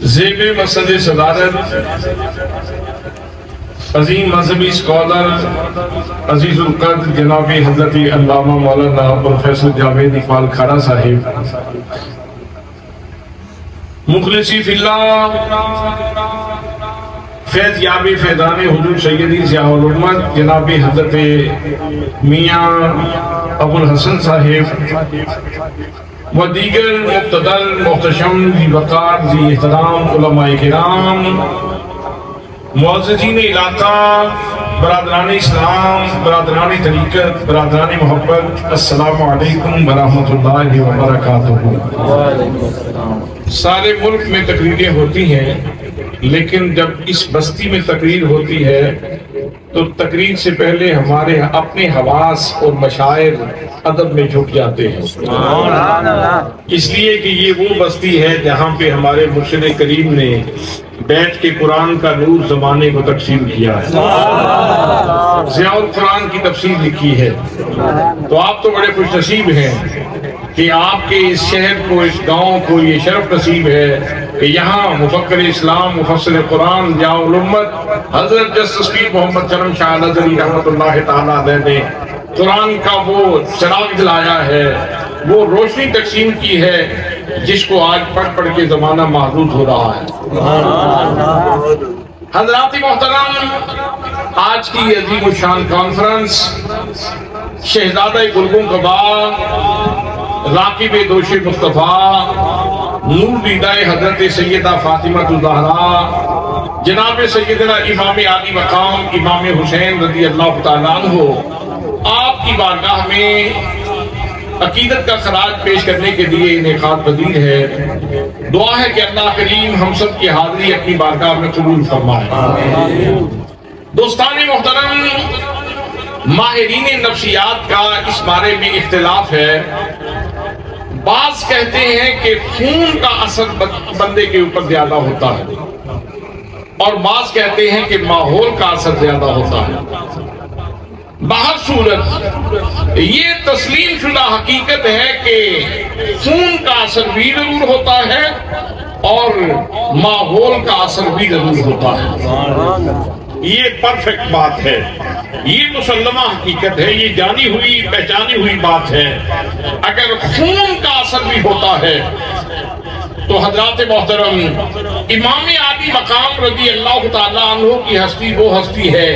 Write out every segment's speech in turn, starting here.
زیب مسند صدارت عظیم مذہبی اسکالر عزیز القدر جناب حضرت علامہ مولانا پروفیسر جاوید اقبال کھارا صاحب، مخلصی فی اللہ فیض یابی فیضان حضور سیدی ضیاء الامت جناب حضرت میاں ابو الحسن صاحب و دیگر مقتدر محتشم ذی وقار ذی احترام علماء کرام، معززین علاقہ، برادران اسلام، برادران طریقت، برادران محبت، السلام علیکم ورحمۃ اللہ وبرکاتہ۔ سارے ملک میں تقریریں ہوتی ہیں، لیکن جب اس بستی میں تقریر ہوتی ہے تو تقریر سے پہلے ہمارے اپنے حواس اور مشاعر ادب میں جھک جاتے ہیں، اس لیے کہ یہ وہ بستی ہے جہاں پہ ہمارے مرشد کریم نے بیٹھ کے قرآن کا نور زمانے کو تقسیم کیا ہے، ضیاء القرآن کی تفسیر لکھی ہے۔ تو آپ تو بڑے خوش نصیب ہیں کہ آپ کے اس شہر کو، اس گاؤں کو یہ شرف نصیب ہے کہ یہاں مفکر اسلام، مفسر قرآن ضیاء الامت حضرت جسٹس پیر محمد کرم شاہ نظری رحمۃ اللہ تعالیٰ علیہ نے قرآن کا وہ چراغ جلایا ہے، وہ روشنی تقسیم کی ہے جس کو آج پڑھ پڑھ کے زمانہ محدود ہو رہا ہے۔ حضرات محترم، آج کی عظیم الشان کانفرنس شہزادہ گلگوں قبا، راکب دوش مصطفیٰ، نور دیدہ حضرت سیدہ فاطمہ الزہرا، جناب سیدنا امام عالی مقام امام حسین رضی اللہ تعالیٰ عنہ آپ کی بارگاہ میں عقیدت کا خراج پیش کرنے کے لیے انعقاد پذیر ہے۔ دعا ہے کہ اللہ کریم ہم سب کی حاضری اپنی بارگاہ میں قبول فرمائے۔ دوستان محترم، ماہرین نفسیات کا اس بارے میں اختلاف ہے۔ بعض کہتے ہیں کہ خون کا اثر بندے کے اوپر زیادہ ہوتا ہے، اور بعض کہتے ہیں کہ ماحول کا اثر زیادہ ہوتا ہے۔ بہر صورت یہ تسلیم شدہ حقیقت ہے کہ خون کا اثر بھی ضرور ہوتا ہے اور ماحول کا اثر بھی ضرور ہوتا ہے۔ یہ پرفیکٹ بات ہے، یہ مسلمہ حقیقت ہے، یہ جانی ہوئی پہچانی ہوئی بات ہے۔ اگر خون کا اثر بھی ہوتا ہے تو حضرات محترم، امام عالی مقام رضی اللہ تعالیٰ عنہ کی ہستی وہ ہستی ہے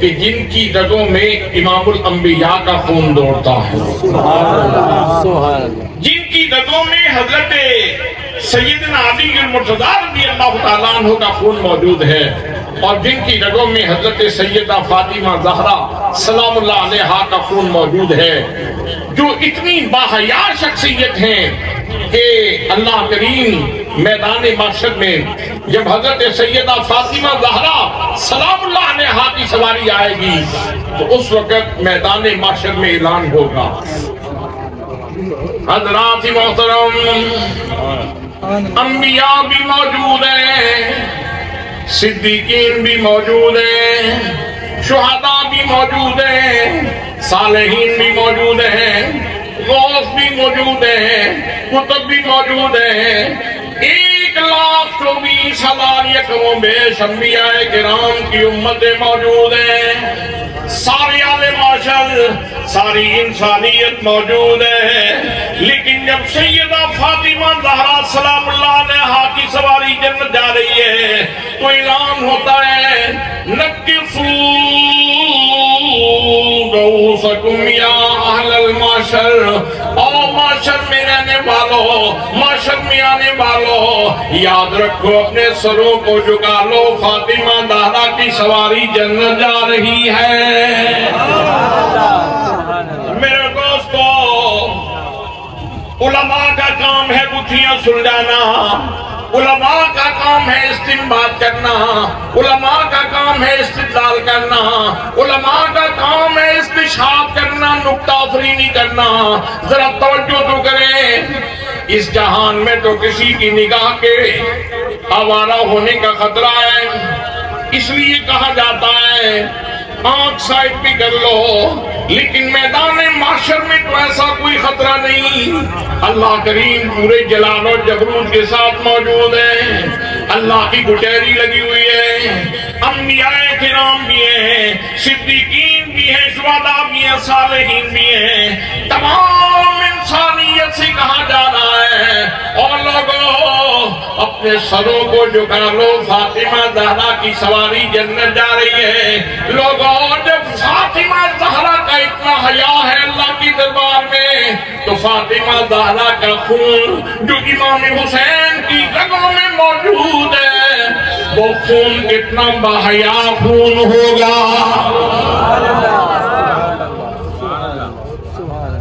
کہ جن کی رگوں میں امام الانبیاء کا خون دوڑتا ہے، جن کی رگوں میں حضرت سیدنا علی المرتضی رضی اللہ تعالیٰ عنہ کا خون موجود ہے، اور جن کی رگوں میں حضرت سیدہ فاطمہ زہرا سلام اللہ علیہا کا خون موجود ہے، جو اتنی باحیا شخصیت ہیں کہ اللہ کریم میدان محشر میں جب حضرت سیدہ فاطمہ زہرا سلام اللہ علیہا کی سواری آئے گی تو اس وقت میدان محشر میں اعلان ہوگا۔ حضرات محترم، انبیاء بھی موجود ہیں، صدیقین بھی موجود ہیں، شہداء بھی موجود ہیں، صالحین بھی موجود ہیں، غوث بھی موجود ہیں، کتب بھی موجود ہیں۔ 1,24,000 یکم و بیش انبیاء کرام کی امتیں موجود ہیں، سارے اہل معاشر، ساری انسانیت موجود ہے۔ لیکن جب سیدہ فاطمہ زہرا سلام اللہ علیہا کی سواری جنت جا رہی ہے تو اعلان ہوتا ہے، نکسوا رؤوسکم یا اہل المعشر، او معاشر میں رہنے والوں، معاشر میں آنے والوں، یاد رکھو اپنے سروں کو جھکا لو، فاطمہ زہرا کی سواری جنت جا رہی ہے۔ میرے دوستو، علماء کا کام ہے گتھیاں سلجھانا، علماء کا کام ہے استنباط کرنا، علماء کا کام ہے استدلال کرنا، علماء کا کام ہے استشہاد کرنا، نکتہ آفرینی کرنا۔ ذرا توجہ تو کریں، اس جہان میں تو کسی کی نگاہ کے آوارہ ہونے کا خطرہ ہے، اس لیے کہا جاتا ہے آنکھ سائٹ بھی کر لو، لیکن میدان معاشر میں تو ایسا کوئی خطرہ نہیں۔ اللہ کریم پورے جلال و جبروت کے ساتھ موجود ہے، اللہ کی گٹیری لگی ہوئی ہے، انبیاء کرام بھی ہیں، صدیقین بھی ہیں، شہداء بھی ہیں، صالحین بھی ہیں، تمام انسانیت سے کہا جا رہا ہے اور لوگوں اپنے سروں کو جھکا لو، فاطمہ زہرا کی سواری جنت جا رہی ہے۔ لوگوں جب فاطمہ زہرا کا اتنا حیا ہے اللہ کی دربار میں، تو فاطمہ زہرا کا خون جو امام حسین کی رگوں میں موجود ہے، وہ خون کتنا باحیا خون ہوگا۔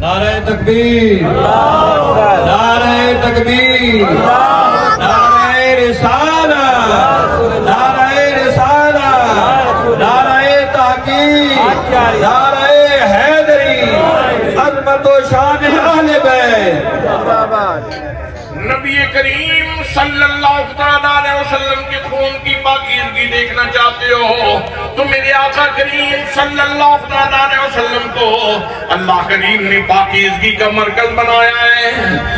نعرہ تکبیر، نعرہ تکبیر، نعرہ رسالت، نعرہ رسالت، نعرہ تحقیق، نعرہ حیدری، عظمت و شان اہل بیت۔ نبی کریم صلی اللہ علیہ وسلم کے خون کی پاکیزگی دیکھنا چاہتے ہو تو میرے آقا کریم صلی اللہ علیہ وسلم کو اللہ کریم نے پاکیزگی کا مرکز بنایا ہے۔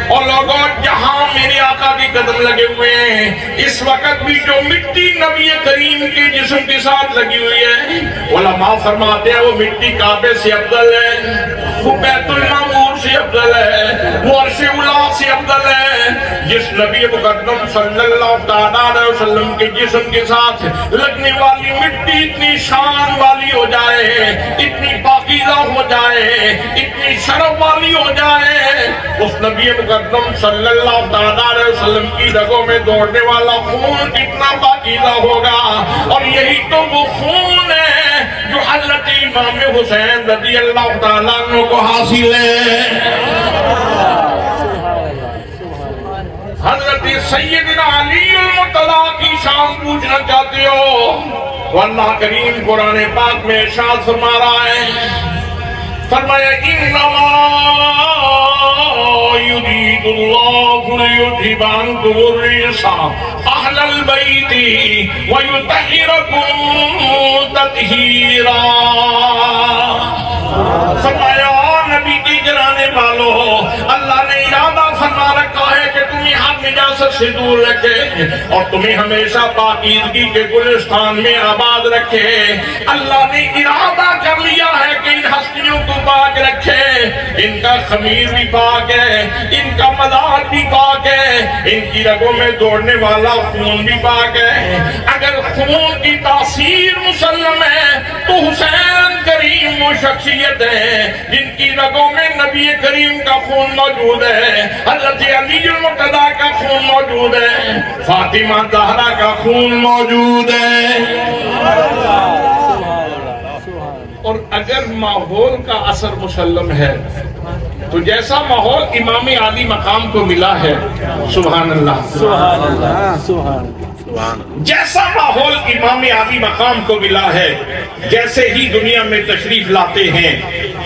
اور لوگوں جہاں میرے آقا کے قدم لگے ہوئے ہیں، اس وقت بھی جو مٹی نبی کریم کے جسم کے ساتھ لگی ہوئی ہے، علماء فرماتے ہیں وہ مٹی کعبے سے افضل ہے، وہ بیت المعمور سے افضل ہے، وہ عرش اولا سے افضل ہے۔ جس نبی مقدم صلی اللہ علیہ وسلم کے جسم کے ساتھ لگنے والی مٹی اتنی شان والی ہو جائے، اتنی پاکیزہ ہو جائے، اتنی شرف والی ہو جائے، اس نبی مقدم صلی اللہ علیہ وسلم کی رگوں میں دوڑنے والا خون کتنا پاکیزہ ہوگا۔ اور یہی تو وہ خون ہے جو حضرت امام حسین رضی اللہ تعالیٰ عنہ کو حاصل ہے۔ حضرت سیدنا علی المرتضیٰ کی شان پوچھنا چاہتے ہو تو اللہ کریم قرآن پاک میں ارشاد فرما رہا ہے، فرمایا انما یرید اللہ لیذھب عنکم الرجس اہل البیت ویطہرکم تطہیرا۔ فرمایا نبی کی گرانے والوں، اللہ نے ارادہ فرما رکھا ہے کہ تمہیں ہر نجاست سے دور رکھے اور تمہیں ہمیشہ پاکیزگی کے گلستان میں آباد رکھے۔ اللہ نے ارادہ کر لیا ہے کہ ان ہستیوں کو پاک رکھے، ان کا خمیر بھی پاک ہے، ان کا مدار بھی پاک ہے، ان کی رگوں میں دوڑنے والا خون بھی پاک ہے۔ اگر خون کی تاثیر مسلم ہے تو حسین کریم وہ شخصیت ہے جن کی رگوں میں نبی کریم کا خون موجود ہے، حضرت علی المرتضیٰ کا خون موجود ہے، فاطمہ زہرا کا خون موجود ہے۔ اور اگر ماحول کا اثر مسلم ہے تو جیسا ماحول امام عالی مقام کو ملا ہے، سبحان اللہ، سبحان اللہ، سبحان اللہ، جیسا ماحول امام عالی مقام کو ملا ہے، جیسے ہی دنیا میں تشریف لاتے ہیں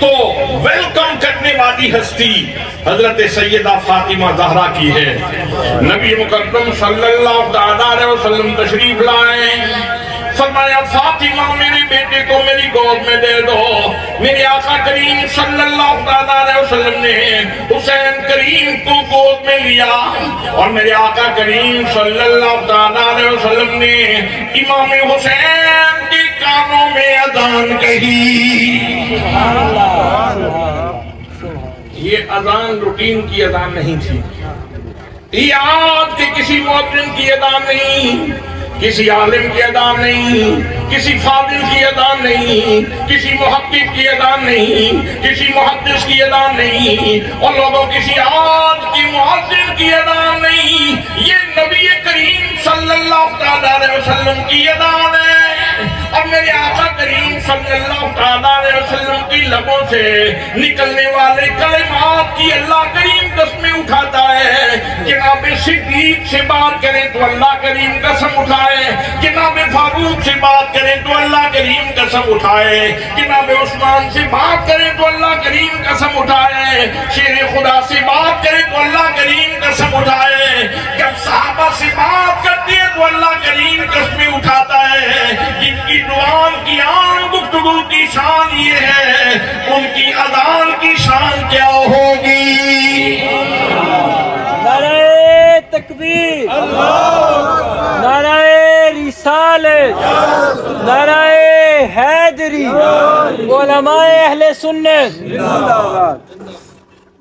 تو ویلکم کرنے والی ہستی حضرت سیدہ فاطمہ زہرا کی ہے۔ نبی مقدم صلی اللہ علیہ وسلم تشریف لائے، فرمایا فاطمہ میرے بیٹے کو میری گود میں دے دو۔ میرے آقا کریم صلی اللہ علیہ وسلم نے حسین کریم کو گود میں لیا اور میرے آقا کریم صلی اللہ علیہ وسلم نے امام حسین کے کانوں میں اذان کہی۔ یہ اذان روٹین کی اذان نہیں تھی، یہ آج کے کسی مؤذن کی اذان نہیں، کسی عالم کی اذان نہیں، کسی فاضل کی اذان نہیں، کسی محقق کی اذان نہیں، کسی محدث کی اذان نہیں، اور لوگوں کسی آج کی مؤذن کی اذان نہیں، یہ نبی کریم صلی اللہ علیہ وسلم کی اذان ہے۔ اور میرے آقا کریم صلی اللہ علیہ وسلم کی لبوں سے نکلنے والے کلمات کی اللہ کریم قسمیں اٹھاتا ہے۔ جناب صدیق سے بات کریں تو اللہ کریم قسم اٹھائے، جناب فاروق سے بات کریں تو اللہ کریم قسم اٹھائے، جناب عثمان سے بات کریں تو اللہ کریم قسم اٹھائے، شیر خدا سے بات کریں تو اللہ کریم قسم اٹھائے، جب صحابہ سے بات کرتے ہیں تو اللہ کریم قسمیں اٹھاتا ہے۔ جن کی دعان کی عام گفتگو کی شان یہ ہے، ان کی اذان کی شان کیا ہوگی؟ نعرہ تکبیر، نعرہ رسالت، نعرہ حیدری، علماء اہل سنت۔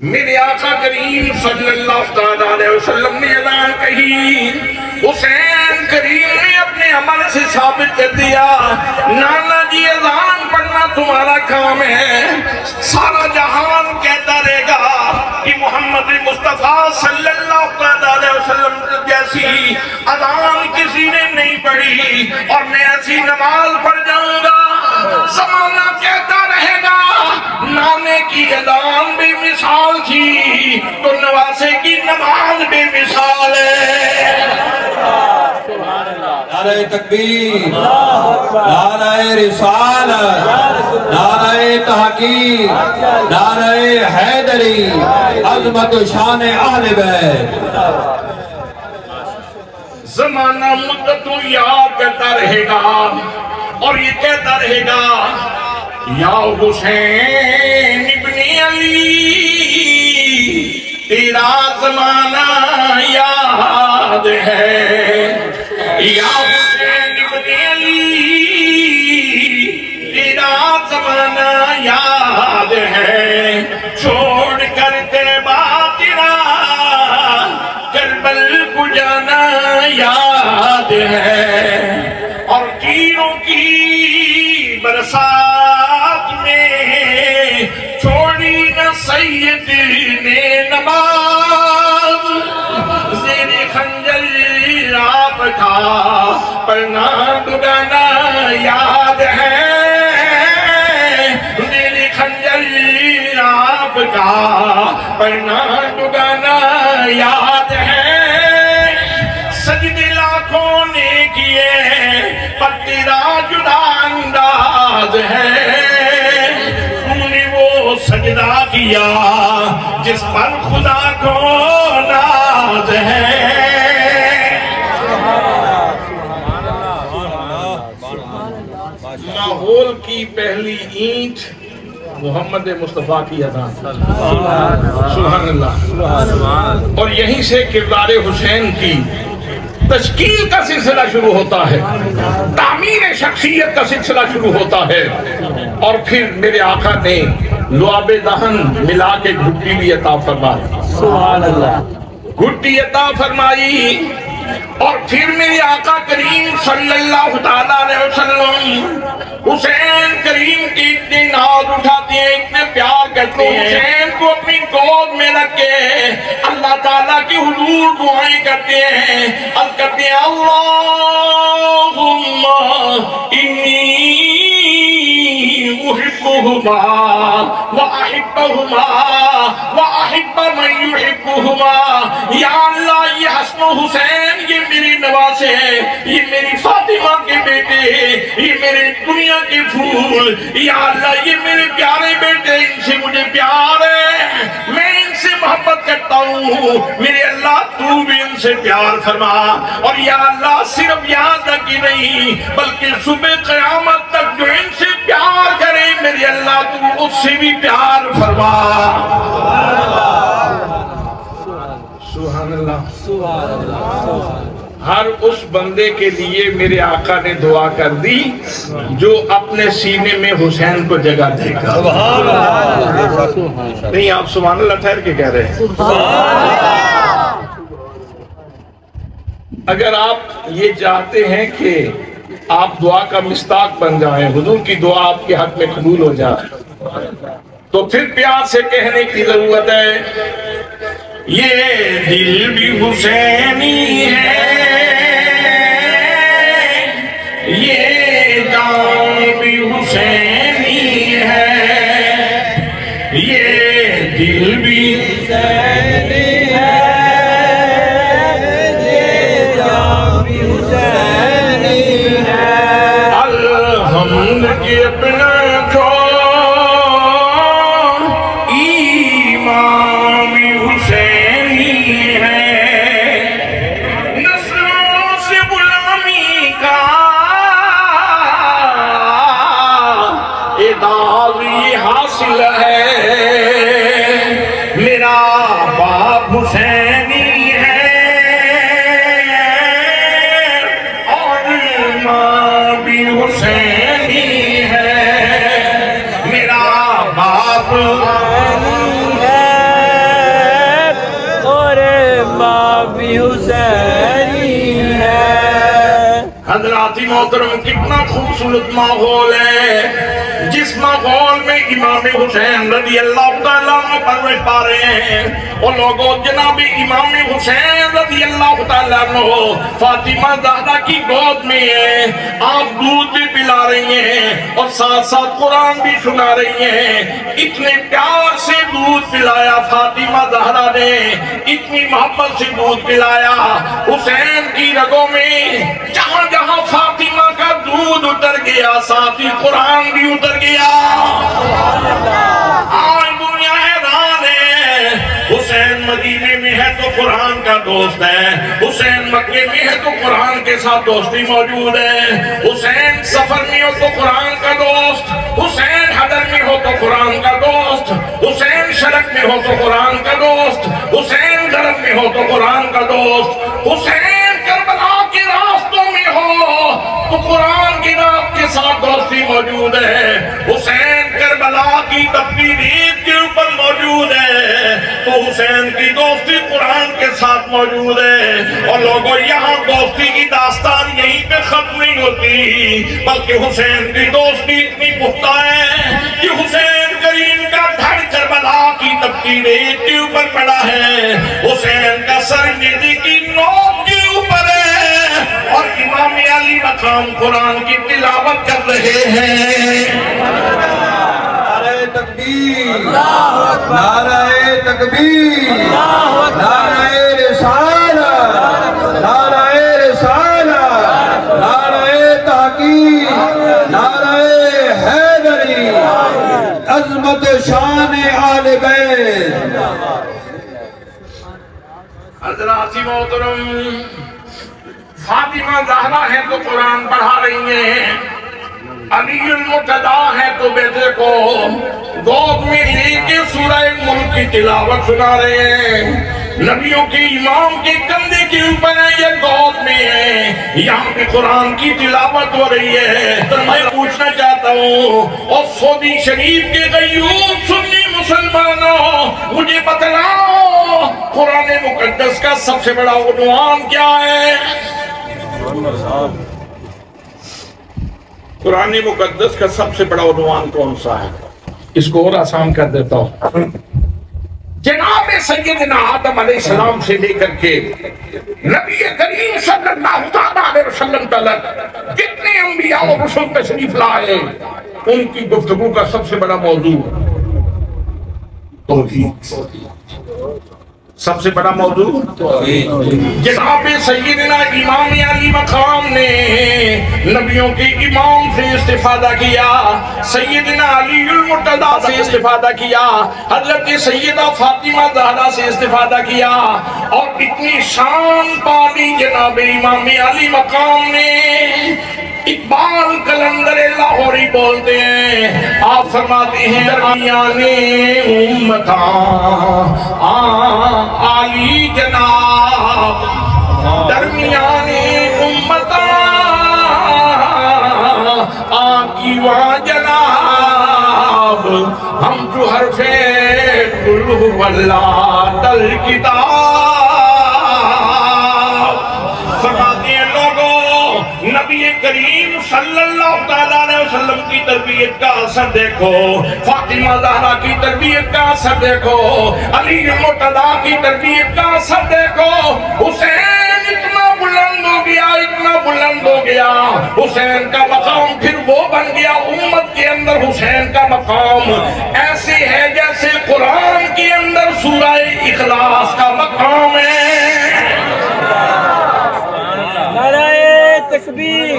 میرے آقا کریم صلی اللہ علیہ وسلم نے اعلان کہی، حسین کریم نے اپنے عمل سے ثابت کر دیا، نانا جی اذان پڑھنا تمہارا کام ہے۔ سارا جہان کہتا رہے گا کہ محمد مصطفیٰ صلی اللہ علیہ وسلم جیسی اذان کسی نے نہیں پڑھی اور میں ایسی نماز پڑھ جاؤں گا۔ زمانہ کہتا رہے گا نانے کی اذان بے مثال تھی تو نواسے کی نماز بے مثال ہے۔ نعرہ تکبیر، نعرہ رسالت، نعرہ تحقیق، نعرہ حیدری، عظمت و شان اہل بیت۔ زمانہ مدتوں یاد کرتا رہے گا اور یہ کہتا رہے گا یا حسین ابن علی تیرا زمانہ یاد ہے، یا حسین ابن علی تیرا زمانہ یاد ہے، چھوڑ کر طیبہ تیرا کربل کو جانا یاد ہے، اور تیروں کی برسات میں چھوڑی نہ سید نے نماز، زیر خنجر آپ کا پڑھنا دگانا یاد ہے، زیر خنجر آپ کا پڑھنا دگانا یاد ہے، سجدے لاکھوں نے کیے پر تیرا جدا انداز ہے، تم نے وہ سجدہ کیا جس پر خدا کو ناز ہے۔ ماحول کی پہلی اینٹ محمد مصطفیٰ کی اذان، سبحان اللہ، اور یہیں سے کردار حسین کی تشکیل کا سلسلہ شروع ہوتا ہے، تعمیر شخصیت کا سلسلہ شروع ہوتا ہے، اور پھر میرے آقا نے لعاب دہن ملا کے گھٹی بھی عطا فرمائی، سبحان اللہ، گھٹی عطا فرمائی، اور پھر میرے آقا کریم صلی اللہ علیہ وسلم حسین کریم کی اتنی ناز اٹھاتے ہیں، اتنے پیار کرتے ہیں، حسین کو اپنی گود میں رکھ کے اللہ تعالیٰ کی حضور دعائیں کرتے ہیں، عرض کرتے ہیں اللہم انی احبہما واحبہما واحب من یحبہما، یا اللہ یہ حسن و حسین یہ میری نواسے ہیں، یہ میری فاطمہ کے بیٹے، یہ میرے دنیا کے پھول، یا اللہ یہ میرے پیارے بیٹے، ان سے مجھے پیار ہے، میں ان سے محبت کرتا ہوں، میرے اللہ تو بھی ان سے پیار فرما، اور یا اللہ صرف یہاں تک ہی نہیں بلکہ صبح قیامت تک جو ان سے پیار کرے میرے اللہ تو اس سے بھی پیار فرما۔ سبحان اللہ۔ ہر اس بندے کے لیے میرے آقا نے دعا کر دی جو اپنے سینے میں حسین کو جگہ دے گا۔ نہیں آپ سبحان اللہ ٹھہر کے کہہ رہے ہیں؟ اگر آپ یہ چاہتے ہیں کہ آپ دعا کا مصداق بن جائیں، حضور کی دعا آپ کے حق میں قبول ہو جائے، تو پھر پیار سے کہنے کی ضرورت ہے یہ دل بھی حسینی ہے، یہ جان بھی حسینی ہے، یہ دل بھی حسینی ہے، یہ جان بھی حسینی ہے، الحمد کے اپنا حاصل ہے، میرا باپ حسینی ہے اور حضرات محترم کتنا خوبصورت ماحول ہے، جس ماحول میں امام حسین رضی اللہ تعالیٰ عنہ پرورش پا رہے ہیں۔ اور لوگوں جناب امام حسین رضی اللہ تعالیٰ عنہ فاطمہ زہرا کی گود میں ہیں، آپ دودھ بھی پلا رہی ہیں اور ساتھ ساتھ قرآن بھی سنا رہی ہیں۔ اتنے پیار سے دودھ پلایا فاطمہ زہرا نے، اتنی محبت سے دودھ پلایا حسین کی رگوں میں، جہاں جہاں فاطمہ کا دودھ اتر گیا ساتھ ہی قرآن بھی اتر گیا۔ آج دنیا حیران ہے، حسین مدینے میں ہے تو قرآن کا دوست ہے، حسین مکے میں ہے تو قرآن کے ساتھ دوستی موجود ہے، حسین سفر میں ہو تو قرآن کا دوست، حسین حضر میں ہو تو قرآن کا دوست، حسین شرق میں ہو تو قرآن کا دوست، حسین غرب میں ہو تو قرآن کا دوست، حسین کربلا کے راستوں میں ہو تو قرآن کی رات کے ساتھ دوستی موجود ہے، حسین کربلا کی تپتی ریت کے اوپر موجود ہے تو حسین کی دوستی قرآن کے ساتھ موجود ہے۔ اور لوگوں یہاں دوستی کی داستان یہیں پہ ختم نہیں ہوتی، بلکہ حسین کی دوستی اتنی پختہ ہے کہ حسین کریم کا دھڑ کربلا کی تپتی ریت کے اوپر پڑا ہے، حسین کا سر نیزے کی نوک کے اوپر ہے اور امام علی مقام قرآن کی تلاوت کر رہے ہیں۔ نعرہ تکبیر، نعرہ تکبیر، نعرہ رسالت، نعرہ رسالت، نعرہ تحقیق، نعرہ حیدری، عظمت شان آل بیت۔ حضرات محترم فاطمہ زہرا ہے تو قرآن پڑھا رہی ہیں، علی المرتضیٰ ہے تو بیٹے کو گود میں لے کے سورہ ملک کی تلاوت سنا رہے ہیں، نبیوں کے امام کے کندھے کے اوپر ہے یہ گود میں ہے، یہاں پہ قرآن کی تلاوت ہو رہی ہے۔ تو میں پوچھنا چاہتا ہوں اور سعودی شریف کے غیور سنی مسلمانوں مجھے بتلاؤ قرآن مقدس کا سب سے بڑا عنوان کیا ہے؟ قرآن مقدس کا سب سے بڑا عنوان کون سا ہے؟ اس کو اور آسان کر دیتا ہوں، جناب سیدنا آدم علیہ السلام سے لے کر کے نبی کریم صلی اللہ علیہ وسلم تک جتنے انبیاء اور رسول تشریف لائے ان کی گفتگو کا سب سے بڑا موضوع توحید، سب سے بڑا موضوع جناب سیدنا امام علی مقام نے نبیوں کے امام سے استفادہ کیا، سیدنا علی المرتضیٰ سے استفادہ کیا، حضرت سیدہ فاطمہ زہرا سے استفادہ کیا اور اتنی شان پالی جناب امام علی مقام نے۔ اقبال کلندر لاہوری بولتے ہیں، آپ فرماتے ہیں درمیان امتاں عالی جناب، درمیان امتاں آقیواں جناب، ہم جو حرف قل هو اللہ تل کتاب۔ فرماتے ہیں لوگوں نبی کریم صلی اللہ علیہ وسلم کی تربیت کا اثر دیکھو، فاطمہ زہرا کی تربیت کا اثر دیکھو، علی المرتضیٰ کی تربیت کا اثر دیکھو، حسین اتنا بلند ہو گیا، اتنا بلند ہو گیا، حسین کا مقام پھر وہ بن گیا امت کے اندر، حسین کا مقام ایسے ہے جیسے قرآن کے اندر سورہ اخلاص کا مقام ہے۔ نعرہ تکبیر،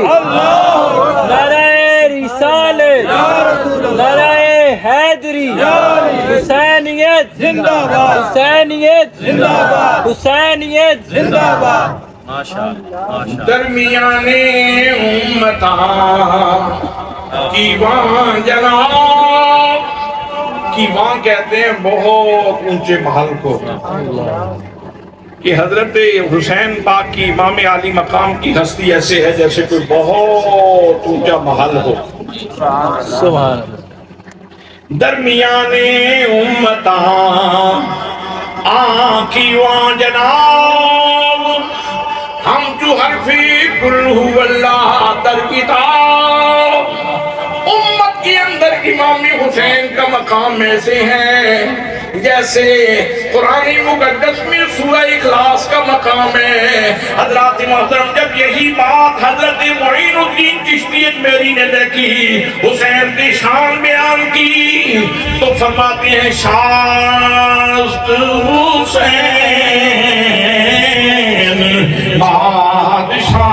نعرہ رسالت، نعرہ حیدری، حسینیت زندہ باد، حسینیت زندہ باد، حسینیت زندہ باد۔ درمیان امتاں کیواں جناب، کیواں کہتے ہیں بہت اونچے محل کو، کہ حضرت حسین پاک کی امام علی مقام کی ہستی ایسے ہے جیسے کوئی بہت اونچا محل ہو۔ سبحان درمیان امتاں آقیواں جناب، ہم جو حرف قل هو اللہ در کتاب امت کے اندر امام حسین کا مقام ایسے ہے جیسے قرآن مقدس میں سورہ اخلاص کا مقام ہے۔ حضرات محترم، جب یہی بات حضرت معین الدین چشتی اجمیری نے دیکھی، حسین کی شان بیان کی، تو فرماتے ہیں شاست حسین بادشاہ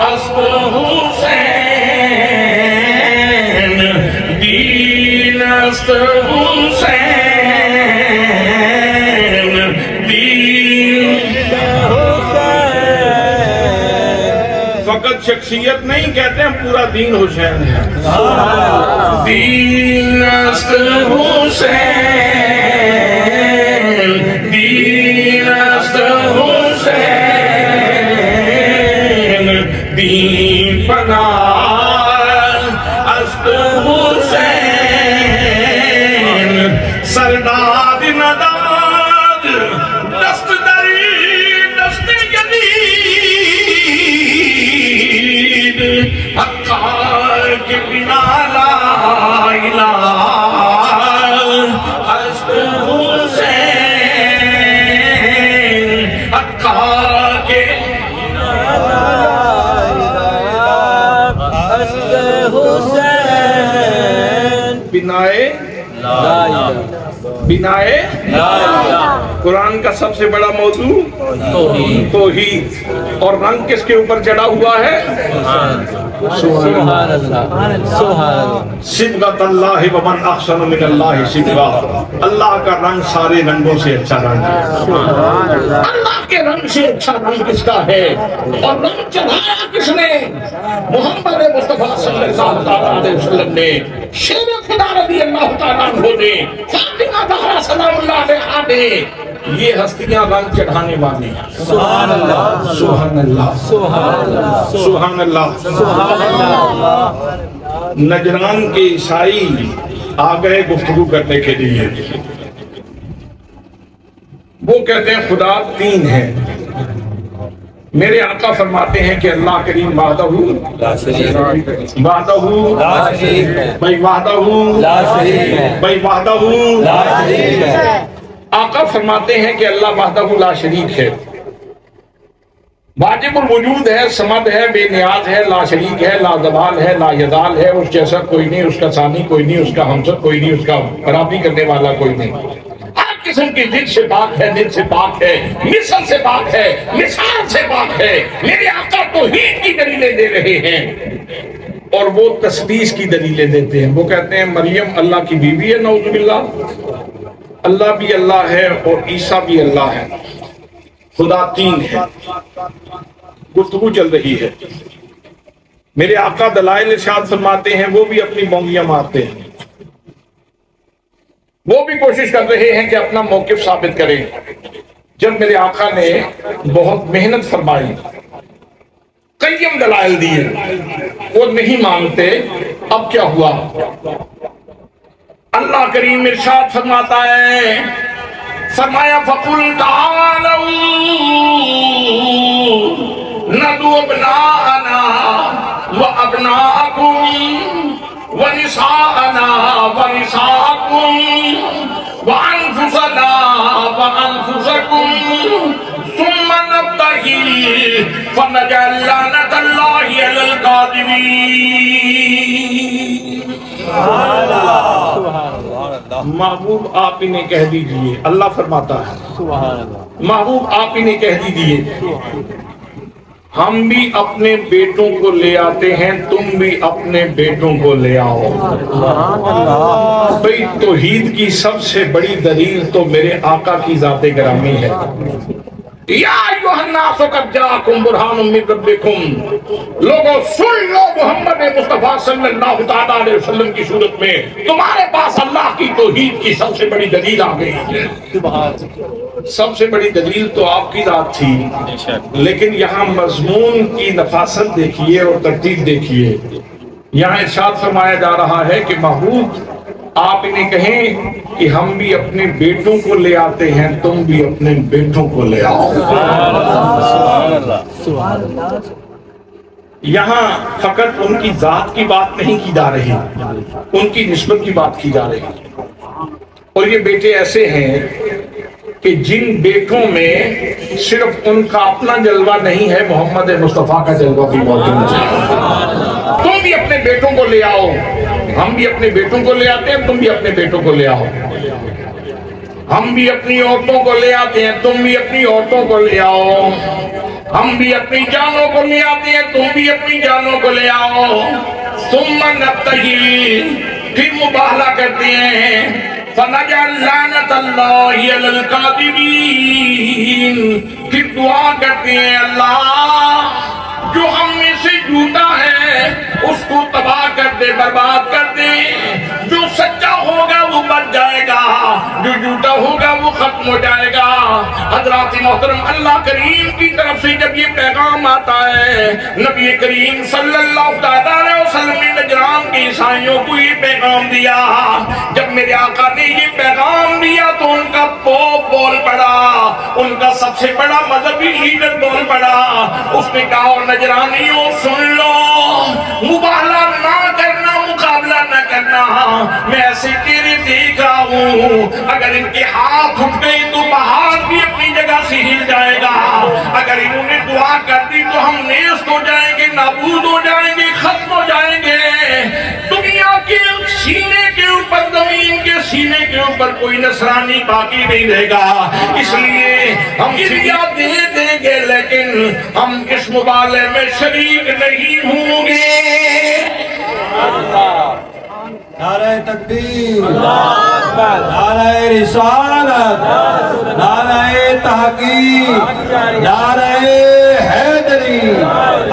است حسین دین است حسین دین فقط شخصیت نہیں کہتے ہیں، پورا دین حسین ہے۔ دین است حسین دین است حسین دین پناہ است حسین سرداد نداد دست دری دست جدید حقار کے بنا لا الہ است حسین حقار کے بنائے قرآن کا سب سے بڑا موضوع توحید، اور رنگ کس کے اوپر چڑھا ہوا ہے؟ سبحان اللہ صبغۃ اللہ ومن احسن من اللہ صبغۃ، اللہ کا رنگ سارے رنگوں سے اچھا رنگ ہے۔ اللہ کے رنگ سے اچھا رنگ کس کا ہے؟ اور رنگ چڑھایا کس نے؟ محمد مصطفیٰ صلی اللہ علیہ وسلم نے، شیر خدا رضی اللہ تعالیٰ عنہ نے، فاطمہ زہرا سلام اللہ علیہا نے، یہ ہستیاں رنگ چڑھانے والی ہیں۔ سبحان اللہ سبحان اللہ سبحان اللہ سبحان اللہ۔ نجران کے عیسائی آ گئے گفتگو کرنے کے لیے، وہ کہتے ہیں خدا تین ہے۔ میرے آقا فرماتے ہیں کہ اللہ کریم وحدہ وحدہ بھائی وحدہ بھائی وحدہ۔ آقا فرماتے ہیں کہ اللہ وحدہ لا شریک ہے، واجب الوجود ہے، صمد ہے، بے نیاز ہے، لا شریک ہے، لا زوال ہے، لا یزال ہے، اس جیسا کوئی نہیں، اس کا ثانی کوئی نہیں، اس کا ہمسر کوئی نہیں، اس کا برابری کرنے والا کوئی نہیں، ہر قسم کی ضد سے پاک ہے، ضد سے پاک ہے، مثل سے پاک ہے، مثال سے پاک ہے۔ میرے آقا توحید کی دلیلیں دے رہے ہیں اور وہ تثلیث کی دلیلیں دیتے ہیں۔ وہ کہتے ہیں مریم اللہ کی بیوی ہے، نعوذ باللہ، اللہ بھی اللہ ہے اور عیسیٰ بھی اللہ ہے، خدا تین ہے۔ گفتگو چل رہی ہے، میرے آقا دلائل ارشاد فرماتے ہیں، وہ بھی اپنی بونگیاں مارتے ہیں، وہ بھی کوشش کر رہے ہیں کہ اپنا موقف ثابت کریں۔ جب میرے آقا نے بہت محنت فرمائی، قیم دلائل دیے، وہ نہیں مانتے، اب کیا ہوا؟ اللہ کریم ارشاد فرماتا ہے، فرمایا فَقُلْ تَعَالَوْا نَدْعُ أَبْنَاءَنَا وَأَبْنَاءَكُمْ وَنِسَاءَنَا وَنِسَاءَكُمْ وَأَنفُسَنَا وَأَنفُسَكُمْ ثُمَّ نَبْتَهِلْ فَنَجْعَلْ لَعْنَتَ اللَّهِ عَلَى الْكَاذِبِينَ۔ محبوب آپ انہیں کہہ دیجئے، اللہ فرماتا ہے محبوب آپ انہیں کہہ دیجئے، ہم بھی اپنے بیٹوں کو لے آتے ہیں، تم بھی اپنے بیٹوں کو لے آؤ۔ بھئی توحید کی سب سے بڑی دلیل تو میرے آقا کی ذات گرامی ہے۔ یا ایھا الناس قد جاءکم برہان من ربکم، لوگوں سن لو محمد مصطفیٰ صلی اللہ تعالیٰ علیہ وسلم کی صورت میں تمہارے پاس اللہ کی توحید کی سب سے بڑی دلیل آ گئی ہے۔ سب سے بڑی دلیل تو آپ کی ذات تھی، لیکن یہاں مضمون کی نفاست دیکھیے اور ترتیب دیکھیے۔ یہاں ارشاد فرمایا جا رہا ہے کہ محبوب آپ انہیں کہیں کہ ہم بھی اپنے بیٹوں کو لے آتے ہیں، تم بھی اپنے بیٹوں کو لے آؤ۔ یہاں فقط ان کی ذات کی بات نہیں کی جا رہی، ان کی نسبت کی بات کی جا رہی۔ اور یہ بیٹے ایسے ہیں کہ جن بیٹوں میں صرف ان کا اپنا جلوہ نہیں ہے، محمد مصطفیٰ کا جلوہ بھی موجود ہے۔ تم بھی اپنے بیٹوں کو لے آؤ، ہم بھی اپنے بیٹوں کو لے آتے ہیں، تم بھی اپنے بیٹوں کو لے آؤ، ہم بھی اپنی عورتوں کو لے آتے ہیں، تم بھی اپنی عورتوں کو لے آؤ، ہم بھی اپنی جانوں کو لے آتے ہیں، تم بھی اپنی جانوں کو لے آؤ۔ ثم نبتہل، پھر مباہلہ کرتے ہیں، فَنَجْعَلْ لَعْنَةَ اللَّهِ عَلَى الْكَاذِبِينَ، پھر دعا کرتے ہیں اللہ جو ہم میں سے جھوٹا ہے اس کو تباہ کر دے، برباد کر دے، جو سچا ہوگا وہ بچ جائے گا، جو جھوٹا ہوگا وہ ختم ہو جائے گا۔ حضرات محترم، اللہ کریم کی طرف سے جب یہ پیغام آتا ہے، نبی کریم صلی اللہ علیہ وسلم نے نجران کے عیسائیوں کو یہ پیغام دیا، جب میرے آقا نے یہ پیغام دیا تو ان کا پوپ بول پڑا، ان کا سب سے بڑا مذہبی لیڈر بول پڑا، اس نے کہا نجرانیوں سن لو، مباہلہ نہ کرنا، مقابلہ نہ کرنا، میں ایسے تیرے دیکھ رہا ہوں، اگر ان کے ہاتھ اٹھ گئے تو پہاڑ بھی اپنی جگہ سے ہل جائے گا، اگر انہوں نے دعا کر دی تو ہم نیست ہو جائیں گے، نابود ہو جائیں گے، ختم ہو جائیں گے، دنیا کے سینے کے اوپر، زمین کے سینے کے اوپر کوئی نصرانی باقی نہیں رہے گا، اس لیے ہم فدیہ دے دیں گے لیکن ہم اس مبالے میں شریک نہیں ہوں گے۔ نعرہ تکبیر، نعرہ رسالت، نعرہ تحقیق، نعرہ حیدری،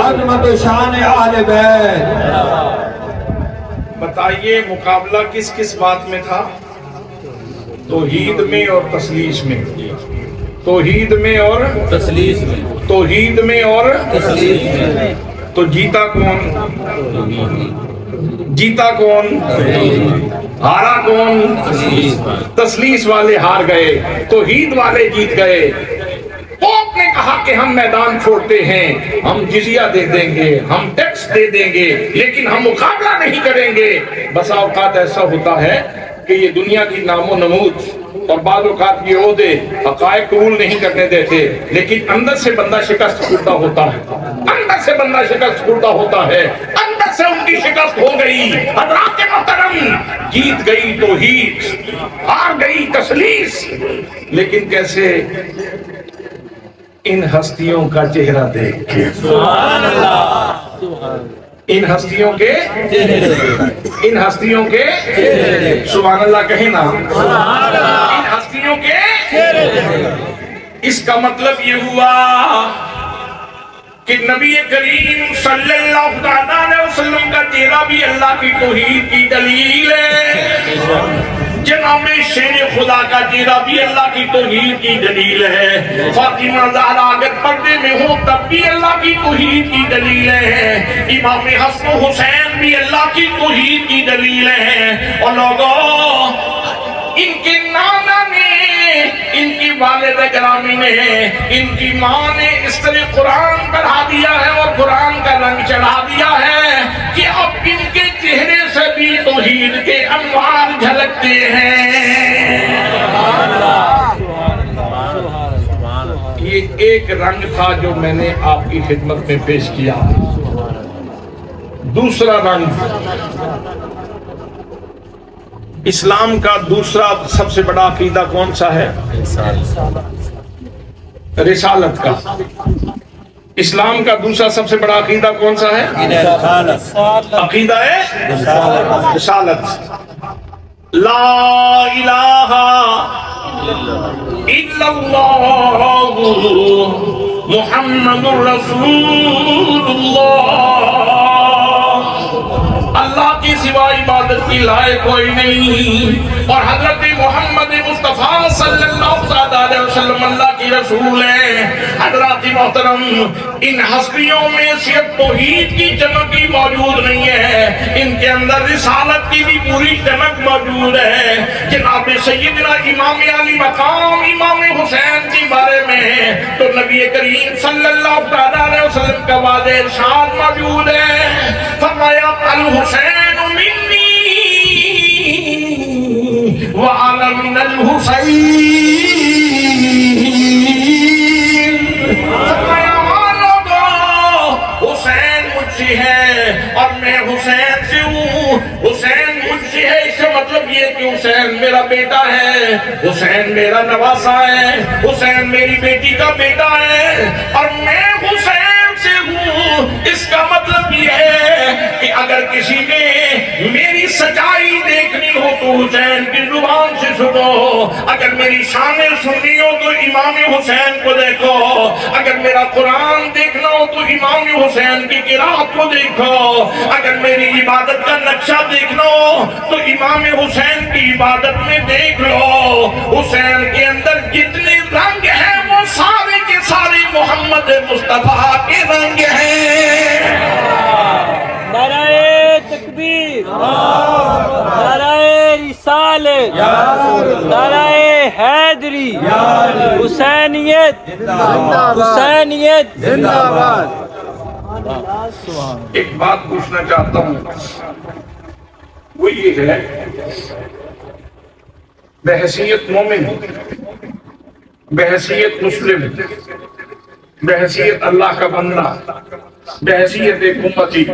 عظمت و شان اہل بیت۔ بتائیے مقابلہ کس کس بات میں تھا؟ توحید میں اور تثلیث میں، توحید میں اور تثلیث میں، توحید میں اور تثلیث میں۔ تو جیتا کون؟ جیتا کون؟ ہارا کون؟ تثلیث والے ہار گئے، توحید والے جیت گئے۔ پوپ نے کہا کہ ہم میدان چھوڑتے ہیں، ہم جزیہ دے دیں گے، ہم ٹیکس دے دیں گے، لیکن ہم مقابلہ نہیں کریں گے۔ بس اوقات ایسا ہوتا ہے کہ یہ دنیا کی نام و نمود اور بعض اوقات یہ عہدے حقائق قبول نہیں کرنے دیتے، لیکن اندر سے بندہ شکست خوردہ ہوتا ہے، اندر سے بندہ شکست خوردہ ہوتا ہے، اندر سے ان کی شکست ہو گئی۔ حضرات محترم، جیت گئی توحید، ہار گئی تثلیث، لیکن کیسے؟ ان ہستیوں کا چہرہ دیکھ کے، سبحان اللہ، ان ہستیوں کے، ان ہستیوں کے، سبحان اللہ کہیں نا، ان ہستیوں کے، اس کا مطلب یہ ہوا کہ نبی کریم صلی اللہ علیہ وسلم کا چہرہ بھی اللہ کی توحید کی دلیل ہے، جناب شیر خدا کا چہرہ بھی اللہ کی توحید کی دلیل ہے، فاطمہ زہرا اگر پردے میں ہو تب بھی اللہ کی توحید کی دلیل ہے، امام حسن و حسین بھی اللہ کی توحید کی دلیل ہے۔ اور لوگوں، ان کے نانا نے، ان کی والد گرامی نے، ان کی ماں نے اس طرح قرآن پڑھا دیا ہے اور قرآن کا رنگ چڑھا دیا ہے کہ اب ان کے چہرے سے بھی توحید کے انوار جھلکتے ہیں۔ یہ ایک رنگ تھا جو میں نے آپ کی خدمت میں پیش کیا۔ دوسرا رنگ، اسلام کا دوسرا سب سے بڑا عقیدہ کون سا ہے؟ رسالت کا۔ اسلام کا دوسرا سب سے بڑا عقیدہ کون سا ہے؟ عقیدہ ہے رسالت۔ لا الہ الا اللہ محمد رسول اللہ۔ اللہ کی سوا عبادت کی لائق کوئی نہیں، اور حضرت محمد مصطفیٰ صلی اللہ علیہ وسلم اللہ کی رسول ہیں۔ حضرات محترم، ان ہستیوں میں صرف توحید کی چمک ہی موجود نہیں ہے، ان کے اندر رسالت کی بھی پوری چمک موجود ہے۔ جناب سیدنا امام علی مقام امام حسین کے بارے میں تو نبی کریم صلی اللہ علیہ وسلم کا واضح ارشاد موجود ہے، فرمایا الحسین منی وأنا من الحسین، حسین مجھ سے ہے اور میں حسین سے ہوں، حسین مجھ سے ہے، اس کا مطلب یہ کہ حسین میرا بیٹا ہے، حسین میرا نواسا ہے، حسین میری بیٹی کا بیٹا ہے، اور میں حسین سے ہوں۔ اس کا مطلب یہ ہے کہ اگر کسی نے میری سچائی دیکھنی ہو تو حسین کی زبان سے سنو، اگر میری شان سننی ہو تو امام حسین کو دیکھو، اگر میرا قرآن دیکھنا ہو تو امام حسین کی قرات کو دیکھو، اگر میری عبادت کا نقشہ دیکھنا ہو تو امام حسین کی عبادت میں دیکھ لو۔ حسین کے اندر جتنے رنگ ہیں وہ سارے کے سارے محمد مصطفیٰ کے رنگ ہیں۔ نعرہ تکبیر، نعرہ رسالت، نعرہ حیدری، حسینیت، حسینیت زندہ باد۔ ایک بات پوچھنا چاہتا ہوں، وہ یہ ہے بحیثیت مومن، بحیثیت مسلم، بحیثیت اللہ کا بندہ، بحیثیت ایک امتی،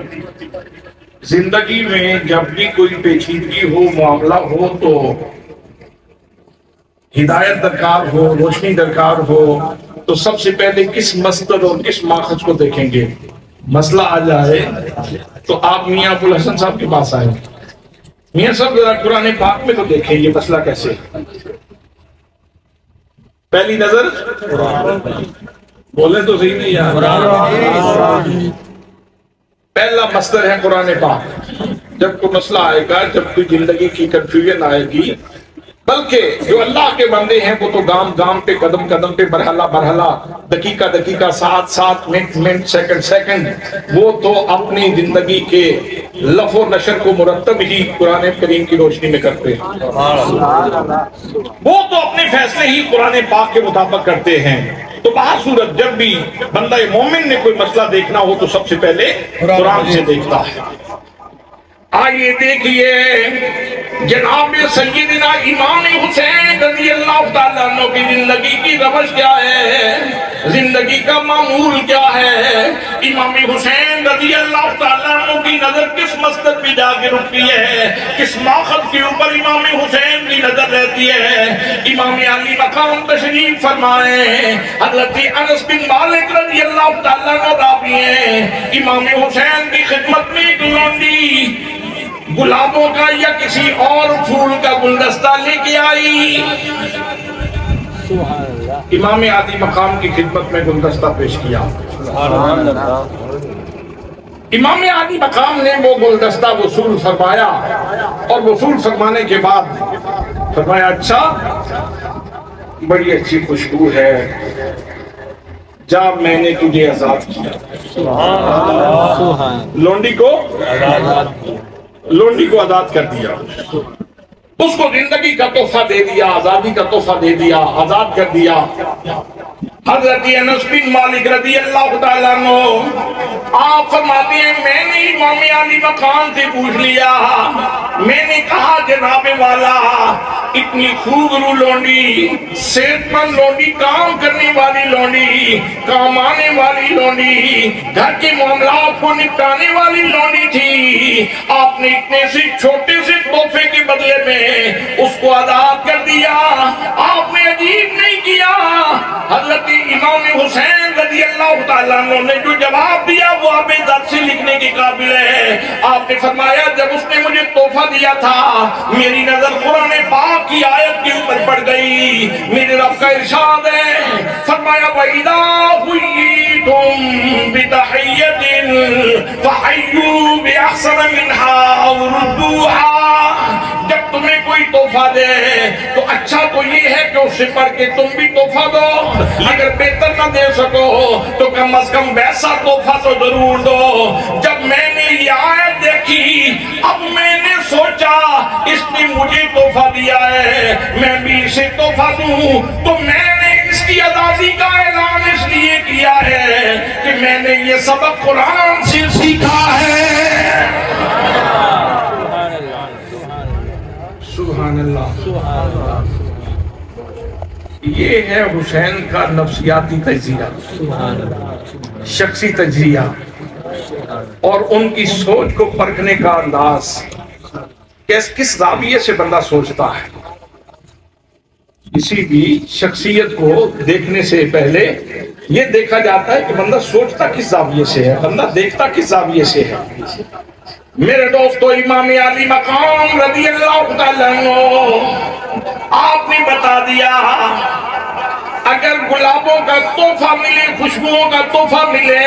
زندگی میں جب بھی کوئی پیچیدگی ہو، معاملہ ہو تو ہدایت درکار ہو، روشنی درکار ہو، تو سب سے پہلے کس مصدر اور کس ماخذ کو دیکھیں گے؟ مسئلہ آ جائے تو آپ میاں ابو الحسن صاحب کے پاس آئیں، میاں صاحب ذرا قرآن پاک میں تو دیکھیں یہ مسئلہ کیسے؟ پہلی نظر بولیں تو صحیح نہیں یار، پہلا مصدر ہے قرآن پاک۔ جب کوئی مسئلہ آئے گا، جب کوئی زندگی کی کنفیوژن آئے گی، بلکہ جو اللہ کے بندے ہیں وہ تو گام گام پہ، قدم قدم پہ، مرحلہ مرحلہ، دقیقہ دقیقہ، ساتھ ساتھ، منٹ منٹ، سیکنڈ سیکنڈ، وہ تو اپنی زندگی کے لف و نشر کو مرتب ہی قرآن کریم کی روشنی میں کرتے ہیں، وہ تو اپنے فیصلے ہی قرآن پاک کے مطابق کرتے ہیں۔ تو بہر صورت جب بھی بندہ مومن نے کوئی مسئلہ دیکھنا ہو تو سب سے پہلے قرآن سے دیکھتا ہے۔ آئیے دیکھیے جناب سیدنا امام حسین رضی اللہ تعالیٰ عنہ کی زندگی کی روش کیا ہے، زندگی کا معمول کیا ہے۔ امام حسین رضی اللہ تعالیٰ عنہ کی نظر کس مسجد پہ جا کے رکتی ہے، کس ماخذ کے اوپر امام حسین کی نظر رہتی ہے۔ امام علی مقام تشریف فرمائے، حضرت انس بن مالک رضی اللہ تعالیٰ عنہ راوی ہیں، امام حسین کی خدمت میں ایک لونڈی گلابوں کا یا کسی اور پھول کا گلدستہ لے کے آئی، امام علی مقام کی خدمت میں گلدستہ پیش کیا۔ امام علی مقام نے وہ گلدستہ وصول فرمایا، اور وصول فرمانے کے بعد فرمایا اچھا بڑی اچھی خوشبو ہے، جا میں نے تجھے آزاد کیا۔ لونڈی کو آزاد کر دیا، اس کو زندگی کا تحفہ دے دیا، آزادی کا تحفہ دے دیا، آزاد کر دیا۔ حضرت انس بن مالک رضی اللہ تعالیٰ عنہ آپ فرماتے ہیں میں نے امام علی مقام سے پوچھ لیا، میں نے کہا جناب والا اتنی خوبرو لونڈی، صحت مند لونڈی، کام کرنے والی لونڈی، کام آنے والی لونڈی، گھر کے معاملات کو نپٹانے والی لونڈی تھی، آپ نے اتنے سے چھوٹے سے تحفے کے بدلے میں اس کو آزاد کر دیا، آپ نے عجیب نہیں کیا۔ حضرت امام حسین رضی اللہ تعالیٰ عنہ نے جو جواب دیا وہ آب ذات سے لکھنے کے قابل ہے۔ آپ نے فرمایا جب اس نے مجھے تحفہ دیا تھا میری نظر قرآن پاک کی آیت کے اوپر پڑ گئی، میرے رب کا ارشاد ہے، فرمایا وَإِذَا حُيِّيتُم بِتَحِيَّةٍ فحیوا بأحسن منها أو ردوها، جب تمہیں کوئی تحفہ دے تو اچھا تو یہ ہے کہ اس سے پڑھ کے تم بھی تحفہ دو، اگر بہتر نہ دے سکو تو کم از کم ویسا تحفہ تو ضرور دو۔ جب میں نے یہ آیت دیکھی، اب میں نے سوچا اس نے مجھے تحفہ دیا ہے، میں بھی اسے تحفہ دوں، تو میں نے اس کی آزادی کا اعلان اس لیے کیا ہے کہ میں نے یہ سبق قرآن سے سیکھا ہے۔ سبحان اللہ۔ یہ ہے حسین کا نفسیاتی تجزیہ، شخصی تجزیہ، اور ان کی سوچ کو پرکھنے کا انداز، کس زاویے سے بندہ سوچتا ہے۔ کسی بھی شخصیت کو دیکھنے سے پہلے یہ دیکھا جاتا ہے کہ بندہ سوچتا کس زاویے سے ہے، بندہ دیکھتا کس زاویے سے ہے۔ میرے دوستو، امام علی مقام رضی اللہ تعالیٰ عنہ آپ نے بتا دیا، اگر گلابوں کا تحفہ ملے، خوشبوؤں کا تحفہ ملے،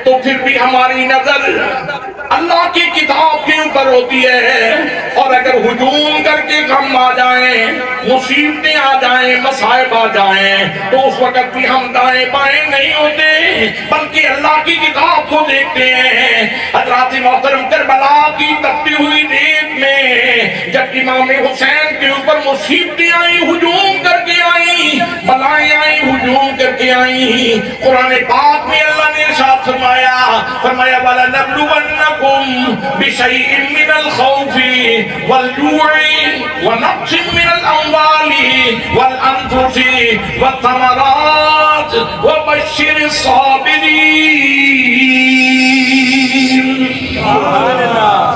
تو پھر بھی ہماری نظر اللہ کی کتاب کے اوپر ہوتی ہے، اور اگر ہجوم کر کے غم آ جائیں، مصیبتیں آ جائیں، مصائب آ جائیں، تو اس وقت بھی ہم دائیں بائیں نہیں ہوتے بلکہ اللہ کی کتاب کو دیکھتے ہیں۔ حضرات محترم، کربلا کی تپتی ہوئی ریت میں جب امام حسین کے اوپر مصیبتیں آئیں، ہجوم کر کے آئیں، بلائیں آئیں، ہجوم کر کے آئیں، قرآن پاک میں اللہ نے ارشاد فرمایا وَلَنَبْلُوَنَّكُمْ بِشَيْءٍ مِّنَ الْخَوْفِ وَالْجُوعِ وَنَقْصٍ مِّنَ الْأَمْوَالِ وَالْأَنفُسِ وَالثَّمَرَاتِ وَبَشِّرِ الصَّابِرِينَ۔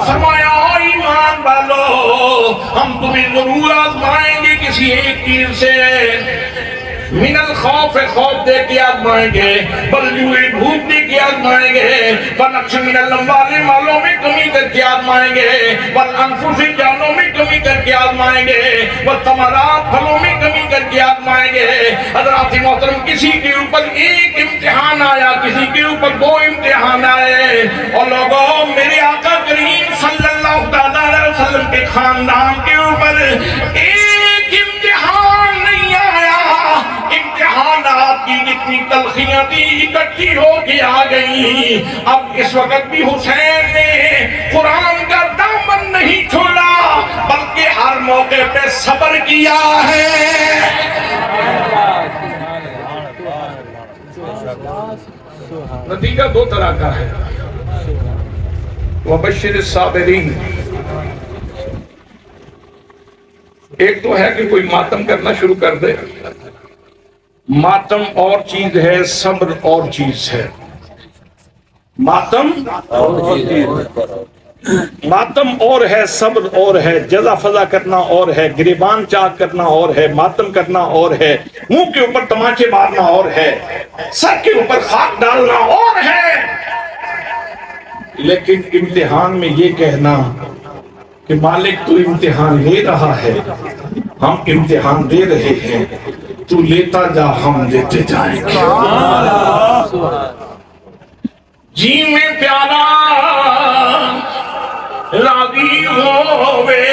فرمایا ایمان والو، ہم تمہیں ضرور آزمائیں گے کسی ایک چیز سے، من الخوف، خوف دے کے آزمائیں گے، بلجوع، بھوک دے کے آزمائیں گے، ونقص من الاموال، مالوں میں کمی کر کے آزمائیں گے، والانفس، جانوں میں کمی کر کے آزمائیں گے، والثمرات، پھلوں میں کمی کر کے آزمائیں گے۔ حضرات محترم، کسی کے اوپر ایک امتحان آیا، کسی کے اوپر دو امتحان آئے، اور لوگوں، میرے آقا کریم صلی اللہ علیہ وسلم کے خاندان کے اوپر ایک امتحان نہیں آیا، امتحانات کی جتنی تلخیاں تھی اکٹھی ہو کے آ گئی۔ اب اس وقت بھی حسین نے قرآن کا دامن نہیں چھوڑا بلکہ ہر موقع پہ صبر کیا ہے۔ نتیجہ دو طرح کا ہے، وَبَشِّرِ الصَّابِرِينَ۔ ایک تو ہے کہ کوئی ماتم کرنا شروع کر دے، ماتم اور چیز ہے، صبر اور چیز ہے۔ ماتم اور ہے، صبر اور ہے، جزا فضا کرنا اور ہے، گریبان چاک کرنا اور ہے، ماتم کرنا اور ہے، منہ کے اوپر تماچے مارنا اور ہے، سر کے اوپر خاک ڈالنا اور ہے۔ لیکن امتحان میں یہ کہنا کہ مالک تو امتحان لے رہا ہے، ہم امتحان دے رہے ہیں، تو لیتا جا، ہم دیتے جائیں گے۔ جی میں پیارا راضی ہووے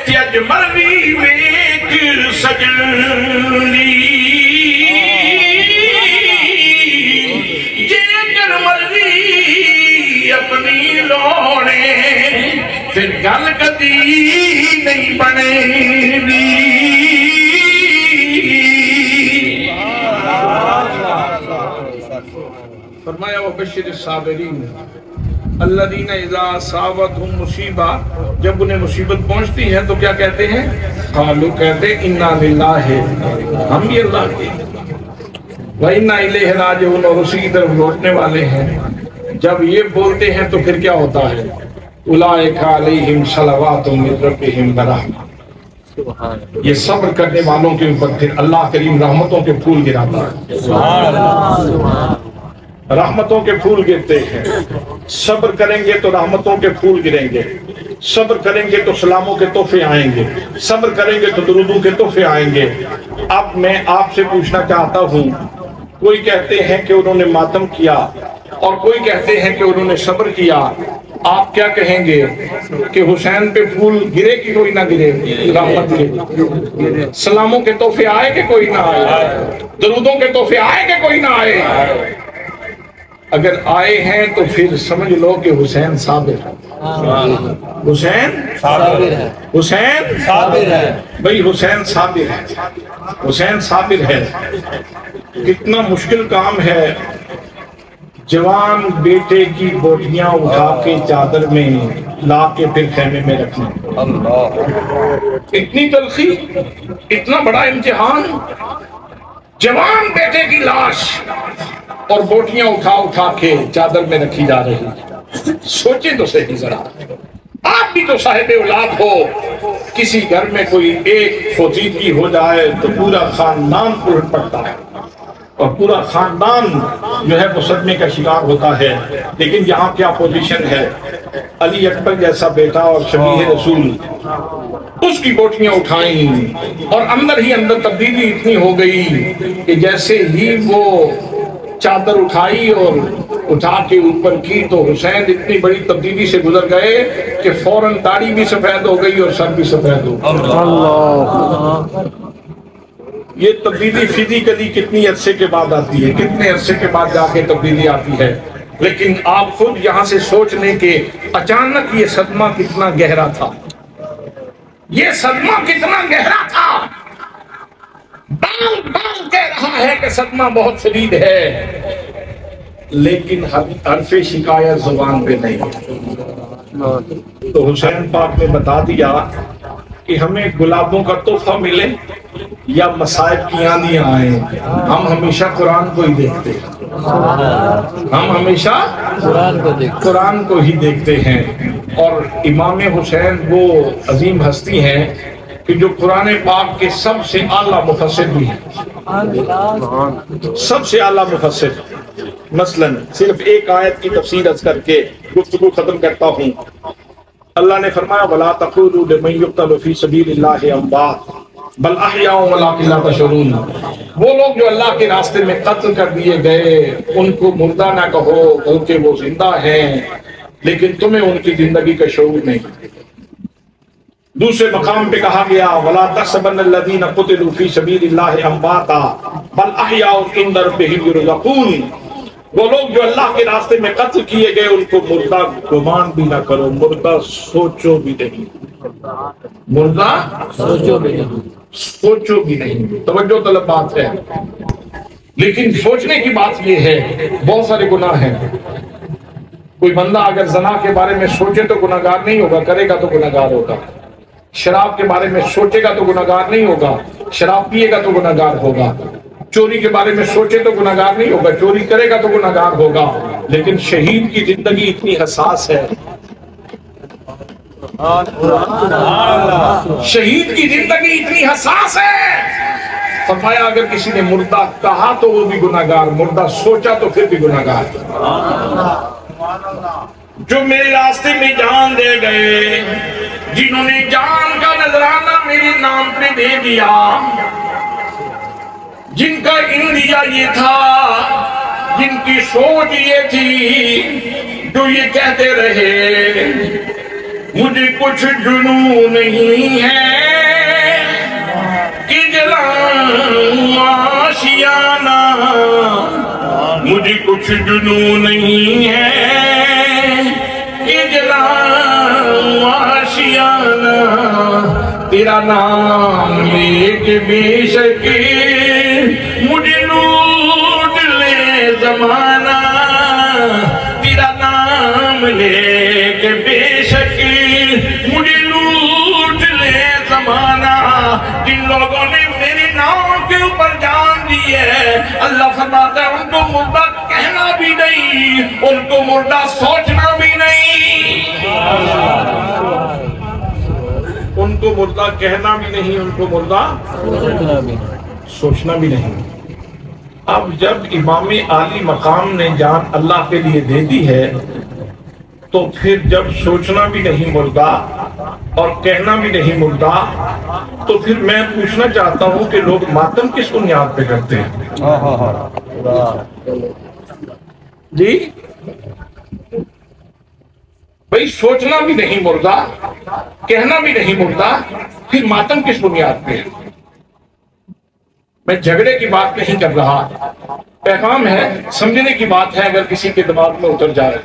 تیج مرضی ویک سجنی، جے کر مرضی اپنی لوڑے پھر گل کدی نہیں بنے دی۔ فرمایا وبشر الصابرین الذین اذا اصابتهم مصیبہ، جب انہیں مصیبت پہنچتی ہے تو کیا کہتے ہیں؟ قالوا، کہتے انا للہ، ہم بھی اللہ کے، وانا الیہ راجعون، اور اسی کی طرف لوٹنے والے ہیں۔ جب یہ بولتے ہیں تو پھر کیا ہوتا ہے؟ اولئک علیہم صلوات من ربہم ورحمۃ، یہ صبر کرنے والوں کے اوپر پھر اللہ کریم رحمتوں کے پھول گراتا ہے۔ رحمتوں کے پھول گرتے ہیں، صبر کریں گے تو رحمتوں کے پھول گریں گے، صبر کریں گے تو سلاموں کے تحفے آئیں گے، صبر کریں گے تو درودوں کے تحفے آئیں گے۔ اب میں آپ سے پوچھنا چاہتا ہوں، کوئی کہتے ہیں کہ انہوں نے ماتم کیا اور کوئی کہتے ہیں کہ انہوں نے صبر کیا، آپ کیا کہیں گے کہ حسین پہ پھول گرے کہ کوئی نہ گرے؟ رحمت کے سلاموں کے تحفے آئے کہ کوئی نہ آئے؟ درودوں کے تحفے آئے کہ کوئی نہ آئے؟ اگر آئے ہیں تو پھر سمجھ لو کہ حسین صابر ہے، حسین صابر ہے، حسین صابر ہے، بھئی حسین صابر ہے، حسین صابر ہے۔ کتنا مشکل کام ہے جوان بیٹے کی بوٹیاں اٹھا کے چادر میں لا کے پھر خیمے میں رکھنا، اتنی تلخی، اتنا بڑا امتحان، جوان بیٹے کی لاش اور بوٹیاں اٹھا اٹھا کے چادر میں رکھی جا رہی۔ سوچیں تو صحیح ذرا، آپ بھی تو صاحب اولاد ہو، کسی گھر میں کوئی ایک فوتیدگی ہو جائے تو پورا خاندان الٹ پڑتا ہے اور پورا خاندان جو ہے وہ صدمے کا شکار ہوتا ہے۔ لیکن یہاں کیا پوزیشن ہے، علی اکبر جیسا بیٹا اور شبیہ رسول، اس کی بوٹیاں اٹھائیں اور اندر ہی اندر تبدیلی اتنی ہو گئی کہ جیسے ہی وہ چادر اٹھائی اور اٹھا کے اوپر کی تو حسین اتنی بڑی تبدیلی سے گزر گئے کہ فوراً داڑھی بھی سفید ہو گئی اور سر بھی سفید ہو گئی۔ یہ تبدیلی فزیکلی کتنی عرصے کے بعد آتی ہے، کتنے عرصے کے بعد جا کے تبدیلی آتی ہے، لیکن آپ خود یہاں سے سوچ لیں کہ اچانک یہ صدمہ کتنا گہرا تھا، یہ صدمہ کتنا گہرا تھا۔ بال بال کہہ رہا ہے کہ صدمہ بہت شدید ہے، لیکن حرف شکایت زبان پہ نہیں۔ تو حسین پاک نے بتا دیا کہ ہمیں گلابوں کا تحفہ ملے یا مصائب کی آندیاں آئیں، ہم ہمیشہ قرآن کو ہی دیکھتے ہیں، ہم ہمیشہ قرآن کو ہی دیکھتے ہیں۔ اور امام حسین وہ عظیم ہستی ہیں کہ جو قرآن پاک کے سب سے اعلیٰ مفسر بھی ہیں، سب سے اعلیٰ مفسر۔ مثلاً صرف ایک آیت کی تفسیر عرض کر کے گفتگو ختم کرتا ہوں۔ اللہ نے فرمایا وَلَا تَقُولُوا لِمَن يُقْتَلُ فِي سَبِيلِ اللَّهِ أَمْوَاتٌ بَلْ أَحْيَاءٌ وَلَٰكِن لَّا تَشْعُرُونَ۔ وہ لوگ جو اللہ کے راستے میں قتل کر دیے گئے ان کو مردہ نہ کہو بلکہ وہ زندہ ہیں، لیکن تمہیں ان کی زندگی کا شعور نہیں۔ دوسرے مقام پہ کہا گیا وَلَا تَحْسَبَنَّ الَّذِينَ قُتِلُوا فِي سَبِيلِ اللَّهِ أَمْوَاتًا بَلْ أَحْيَاءٌ عِندَ رَبِّهِمْ يُرْزَقُونَ۔ وہ لوگ جو اللہ کے راستے میں قتل کیے گئے ان کو مردہ گمان بھی نہ کرو، مردہ سوچو بھی نہیں، مردہ سوچو بھی نہیں، سوچو بھی نہیں۔ توجہ طلب بات ہے، لیکن سوچنے کی بات یہ ہے بہت سارے گناہ ہیں۔ کوئی بندہ اگر زنا کے بارے میں سوچے تو گناہگار نہیں ہوگا، کرے گا تو گناہگار ہوگا۔ شراب کے بارے میں سوچے گا تو گناہگار نہیں ہوگا، شراب پیے گا تو گناہگار ہوگا۔ چوری کے بارے میں سوچے تو گناہگار نہیں ہوگا، چوری کرے گا تو گناہگار ہوگا۔ لیکن شہید کی زندگی اتنی حساس ہے، شہید کی زندگی اتنی حساس ہے، فرمایا اگر کسی نے مردہ کہا تو وہ بھی گناہگار، مردہ سوچا تو پھر بھی گناہگار۔ جو میرے راستے میں جان دے گئے، جنہوں نے جان کا نذرانہ میرے نام پہ دے دیا، جن کا اندیا یہ تھا، جن کی سوچ یہ تھی، جو یہ کہتے رہے مجھے کچھ جنون نہیں ہے کہ جلاؤں آشیانہ، مجھے کچھ جنون نہیں ہے کہ جلاؤں آشیانہ، تیرا نام لے کے بے شک مجھے لوٹ لے زمانہ، تیرا نام لے کے بے شک مجھے لوٹ لے زمانہ۔ جن لوگوں نے میرے نام کے اوپر جان دی ہے، اللہ فرماتا ہے ان کو مردہ کہنا بھی نہیں، ان کو مردہ سوچنا بھی نہیں، ان کو مردہ کہنا بھی نہیں، ان کو مردہ سوچنا بھی نہیں۔ اب جب امام عالی مقام نے جان اللہ کے لیے دے دی ہے تو پھر جب سوچنا بھی نہیں مردہ اور کہنا بھی نہیں مردہ، تو پھر میں پوچھنا چاہتا ہوں کہ لوگ ماتم کس بنیاد پہ کرتے ہیں؟ جی بھئی سوچنا بھی نہیں مردہ، کہنا بھی نہیں مردہ، پھر ماتم کس بنیاد پہ ہے؟ میں جھگڑے کی بات نہیں کر رہا، پیغام ہے، سمجھنے کی بات ہے اگر کسی کے دماغ میں اتر جائے۔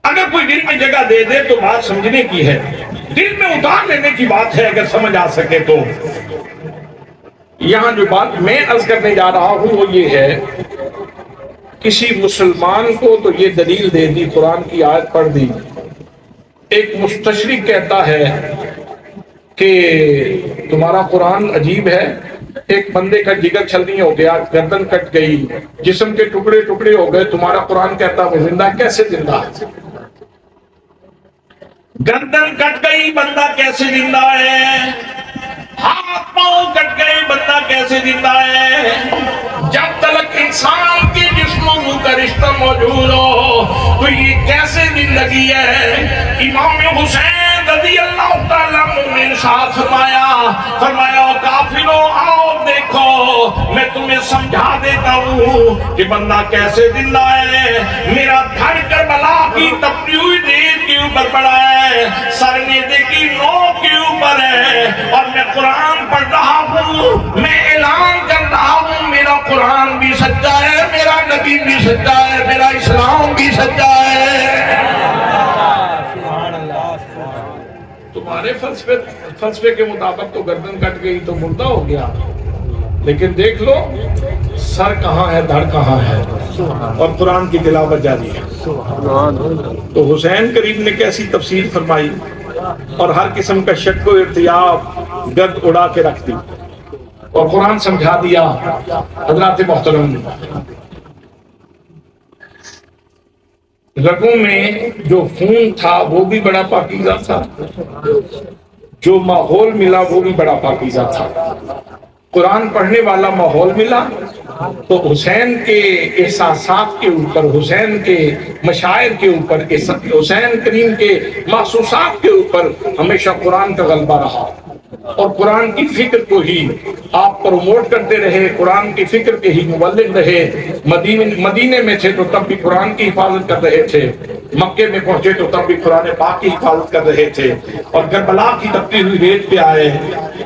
اگر کوئی دل میں جگہ دے دے تو بات سمجھنے کی ہے، دل میں اتار لینے کی بات ہے اگر سمجھ آ سکے تو۔ یہاں جو بات میں عرض کرنے جا رہا ہوں وہ یہ ہے، کسی مسلمان کو تو یہ دلیل دے دی، قرآن کی آیت پڑھ دی، ایک مستشرق کہتا ہے کہ تمہارا قرآن عجیب ہے، ایک بندے کا جگر چھلنی ہو گیا، گردن کٹ گئی، جسم کے ٹکڑے ٹکڑے ہو گئے، تمہارا قرآن کہتا وہ زندہ، کیسے زندہ ہے؟ گردن کٹ گئی، بندہ کیسے زندہ ہے؟ ہاتھ پاؤں کٹ گئے، بندہ کیسے زندہ ہے؟ جب تک انسان کے جسم و روح کا رشتہ موجود ہو تو یہ کیسے زندگی ہے؟ امام حسین رضی اللہ تعالیٰ نے ارشاد فرمایا کافروں آؤ دیکھو میں تمہیں سمجھا دیتا ہوں کہ بندہ کیسے زندہ ہے۔ میرا دھڑ کربلا کی تپتی ہوئی ریت کے اوپر پڑا ہے، سر نیزے کی نوک کے اوپر ہے، اور میں قرآن پڑھ رہا ہوں، میں اعلان کر رہا ہوں میرا قرآن بھی سچا ہے، میرا نبی بھی سچا ہے، میرا اسلام بھی سچا ہے۔ تمہارے فلسفے کے مطابق تو گردن کٹ گئی تو مردہ ہو گیا، لیکن دیکھ لو سر کہاں ہے، دھڑ کہاں ہے، اور قرآن کی تلاوت جاری ہے۔ تو حسین کریم نے کیسی تفسیر فرمائی، اور ہر قسم کا شک و ارتیاب گرد اڑا کے رکھ دی اور قرآن سمجھا دیا۔ حضرات محترم، رگوں میں جو خون تھا وہ بھی بڑا پاکیزہ تھا، جو ماحول ملا وہ بھی بڑا پاکیزہ تھا۔ قرآن پڑھنے والا ماحول ملا تو حسین کے احساسات کے اوپر، حسین کے مشاعر کے اوپر، حسین کریم کے محسوسات کے اوپر ہمیشہ قرآن کا غلبہ رہا، اور قرآن کی فکر کو ہی آپ پروموٹ کرتے رہے، قرآن کی فکر کے ہی مبلغ رہے۔ مدینے میں تھے تو تب بھی قرآن کی حفاظت کر رہے تھے، مکے میں پہنچے تو تب بھی قرآن پاک کی حفاظت کر رہے تھے، اور کربلا کی تپتی ہوئی ریت پہ آئے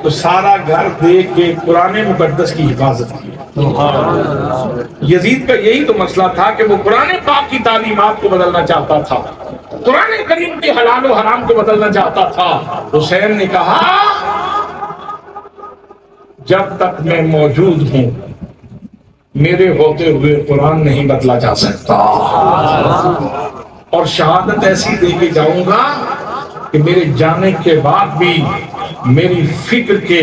تو سارا گھر دیکھ کے قرآن مقدس کی حفاظت کی۔ یزید کا یہی تو مسئلہ تھا کہ وہ قرآن پاک کی تعلیمات کو بدلنا چاہتا تھا، قرآن کریم کے حلال و حرام کو بدلنا چاہتا تھا۔ حسین نے کہا جب تک میں موجود ہوں میرے ہوتے ہوئے قرآن نہیں بدلا جا سکتا، اور شہادت ایسی دے کے جاؤں گا کہ میرے جانے کے بعد بھی میری فکر کے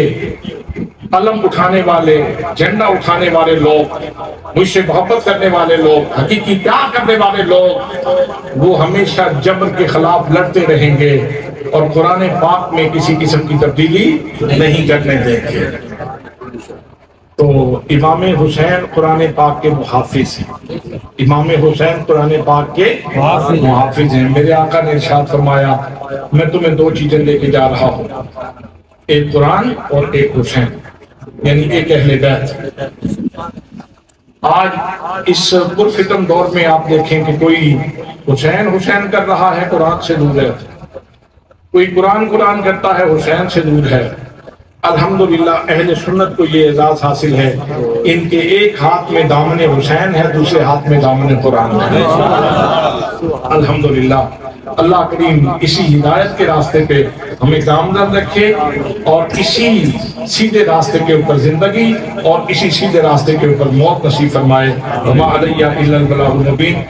علم اٹھانے والے، جھنڈا اٹھانے والے لوگ، مجھ سے محبت کرنے والے لوگ، حقیقی پیار کرنے والے لوگ، وہ ہمیشہ جبر کے خلاف لڑتے رہیں گے اور قرآن پاک میں کسی قسم کی تبدیلی نہیں کرنے دیں گے۔ تو امام حسین قرآن پاک کے محافظ ہیں، امام حسین قرآن پاک کے محافظ ہیں۔ میرے آقا نے ارشاد فرمایا میں تمہیں دو چیزیں لے کے جا رہا ہوں، ایک قرآن اور ایک حسین، یعنی ایک اہل بیت۔ آج اس پرفتن دور میں آپ دیکھیں کہ کوئی حسین حسین کر رہا ہے، قرآن سے دور ہے، کوئی قرآن قرآن کرتا ہے، حسین سے دور ہے۔ الحمدللہ اہل سنت کو یہ اعزاز حاصل ہے، ان کے ایک ہاتھ میں دامن حسین ہے، دوسرے ہاتھ میں دامن قرآن ہے۔ الحمدللہ اللہ کریم اسی ہدایت کے راستے پہ ہمیں گامزن رکھے، اور اسی سیدھے راستے کے اوپر زندگی اور اسی سیدھے راستے کے اوپر موت نصیب فرمائے۔ وما علیہ الا البلاغ المبین۔